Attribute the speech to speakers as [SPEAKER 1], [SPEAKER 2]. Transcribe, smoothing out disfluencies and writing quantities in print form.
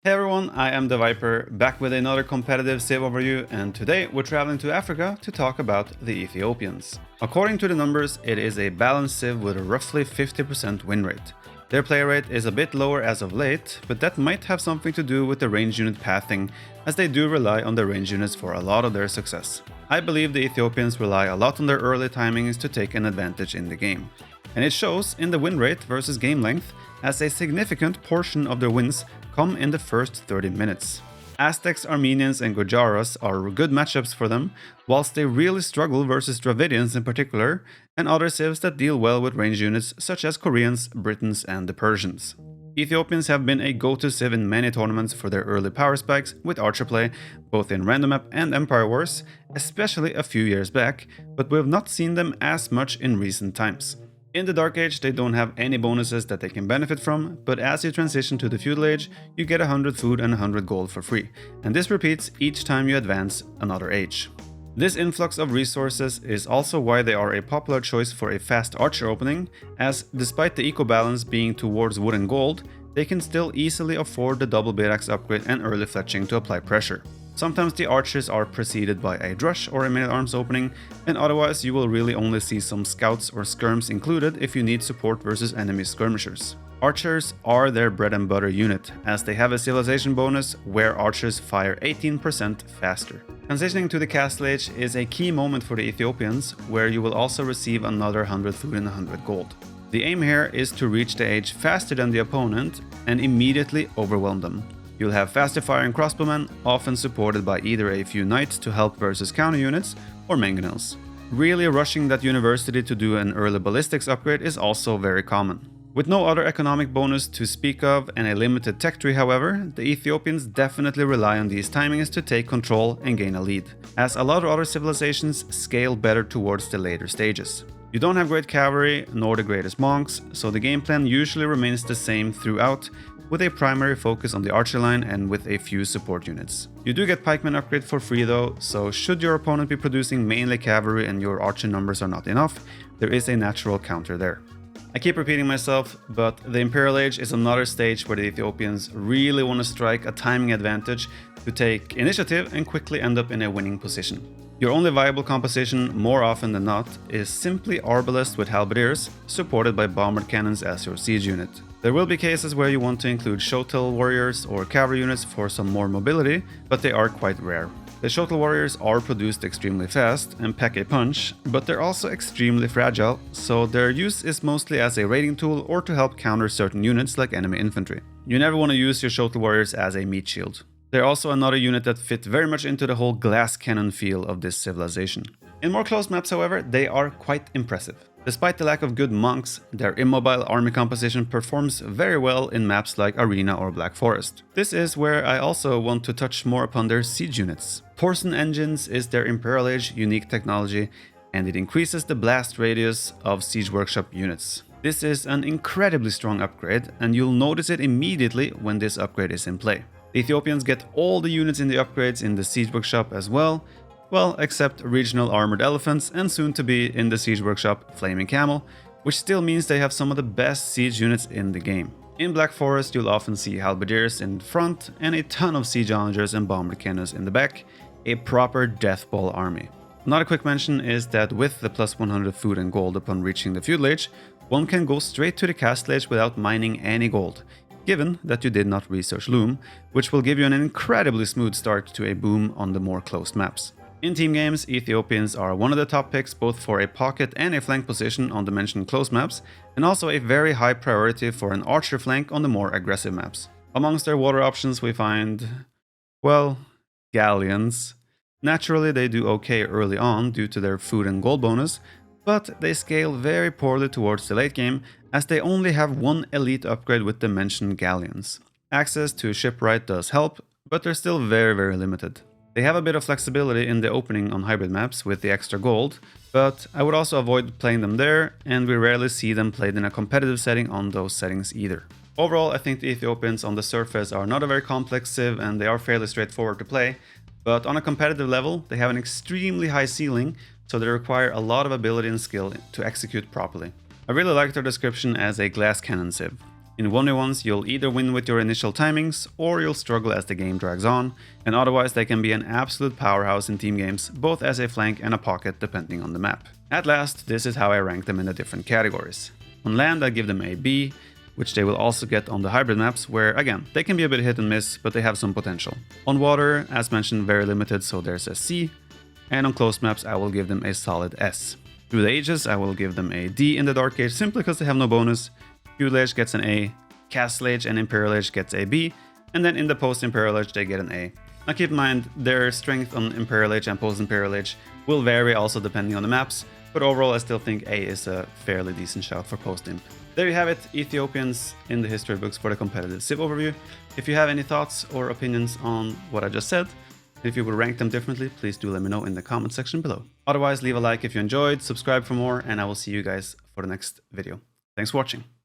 [SPEAKER 1] Hey everyone, I am TheViper, back with another competitive Civ overview, and today we're traveling to Africa to talk about the Ethiopians. According to the numbers, it is a balanced Civ with a roughly 50% win rate. Their play rate is a bit lower as of late, but that might have something to do with the range unit pathing, as they do rely on the range units for a lot of their success. I believe the Ethiopians rely a lot on their early timings to take an advantage in the game, and it shows in the win rate versus game length, as a significant portion of their wins come in the first 30 minutes. Aztecs, Armenians, and Gujaras are good matchups for them, whilst they really struggle versus Dravidians in particular, and other civs that deal well with range units such as Koreans, Britons, and the Persians. Ethiopians have been a go-to civ in many tournaments for their early power spikes with archer play, both in Random Map and Empire Wars, especially a few years back, but we have not seen them as much in recent times. In the Dark Age, they don't have any bonuses that they can benefit from, but as you transition to the Feudal Age, you get 100 food and 100 gold for free, and this repeats each time you advance another age. This influx of resources is also why they are a popular choice for a fast archer opening, as despite the eco balance being towards wood and gold, they can still easily afford the double Birax upgrade and early fletching to apply pressure. Sometimes the archers are preceded by a drush or a man-at-arms opening, and otherwise you will really only see some scouts or skirms included if you need support versus enemy skirmishers. Archers are their bread and butter unit, as they have a civilization bonus where archers fire 18% faster. Transitioning to the Castle Age is a key moment for the Ethiopians, where you will also receive another 100 food and 100 gold. The aim here is to reach the age faster than the opponent and immediately overwhelm them. You'll have faster firing crossbowmen, often supported by either a few knights to help versus counter units, or mangonels. Really rushing that university to do an early ballistics upgrade is also very common. With no other economic bonus to speak of and a limited tech tree, however, the Ethiopians definitely rely on these timings to take control and gain a lead, as a lot of other civilizations scale better towards the later stages. You don't have great cavalry, nor the greatest monks, so the game plan usually remains the same throughout, with a primary focus on the archer line and with a few support units. You do get pikeman upgrade for free though, so should your opponent be producing mainly cavalry and your archer numbers are not enough, there is a natural counter there. I keep repeating myself, but the Imperial Age is another stage where the Ethiopians really want to strike a timing advantage to take initiative and quickly end up in a winning position. Your only viable composition, more often than not, is simply Arbalest with Halberdiers, supported by bomber cannons as your siege unit. There will be cases where you want to include Shotel warriors or cavalry units for some more mobility, but they are quite rare. The Shotel warriors are produced extremely fast and pack a punch, but they're also extremely fragile, so their use is mostly as a raiding tool or to help counter certain units like enemy infantry. You never want to use your Shotel warriors as a meat shield. They're also another unit that fit very much into the whole glass cannon feel of this civilization. In more closed maps, however, they are quite impressive. Despite the lack of good monks, their immobile army composition performs very well in maps like Arena or Black Forest. This is where I also want to touch more upon their siege units. Porson engines is their Imperial Age unique technology, and it increases the blast radius of Siege Workshop units. This is an incredibly strong upgrade, and you'll notice it immediately when this upgrade is in play. The Ethiopians get all the units in the upgrades in the Siege Workshop as well, except regional armored elephants and soon to be in the Siege Workshop Flaming Camel, which still means they have some of the best siege units in the game. In Black Forest, you'll often see halberdiers in front and a ton of siege onagers and bomber cannons in the back, a proper death ball army. Another quick mention is that with the plus 100 food and gold upon reaching the Feudal Age, one can go straight to the Castle Age without mining any gold, given that you did not research Loom, which will give you an incredibly smooth start to a boom on the more closed maps. In team games, Ethiopians are one of the top picks both for a pocket and a flank position on the mentioned closed maps, and also a very high priority for an archer flank on the more aggressive maps. Amongst their water options we find, galleons. Naturally they do okay early on due to their food and gold bonus, but they scale very poorly towards the late game as they only have one elite upgrade with the mentioned galleons. Access to shipwright does help, but they're still very limited. They have a bit of flexibility in the opening on hybrid maps with the extra gold, but I would also avoid playing them there, and we rarely see them played in a competitive setting on those settings either. Overall, I think the Ethiopians on the surface are not a very complex civ and they are fairly straightforward to play, but on a competitive level, they have an extremely high ceiling, so they require a lot of ability and skill to execute properly. I really like their description as a glass cannon civ. In 1v1s, you'll either win with your initial timings, or you'll struggle as the game drags on, and otherwise they can be an absolute powerhouse in team games, both as a flank and a pocket depending on the map. At last, this is how I rank them in the different categories. On land, I give them a B, which they will also get on the hybrid maps, where again, they can be a bit hit and miss, but they have some potential. On water, as mentioned, very limited, so there's a C, and on closed maps, I will give them a solid S. Through the ages, I will give them a D in the Dark Age simply because they have no bonus. Feudal Age gets an A, Castle Age and Imperial Age gets a B, and then in the post-Imperial Age they get an A. Now keep in mind, their strength on Imperial Age and post-Imperial Age will vary also depending on the maps, but overall I still think A is a fairly decent shout for post-Imp. There you have it, Ethiopians in the history books for the competitive Civ overview. If you have any thoughts or opinions on what I just said, if you would rank them differently, please do let me know in the comment section below. Otherwise, leave a like if you enjoyed, subscribe for more, and I will see you guys for the next video. Thanks for watching.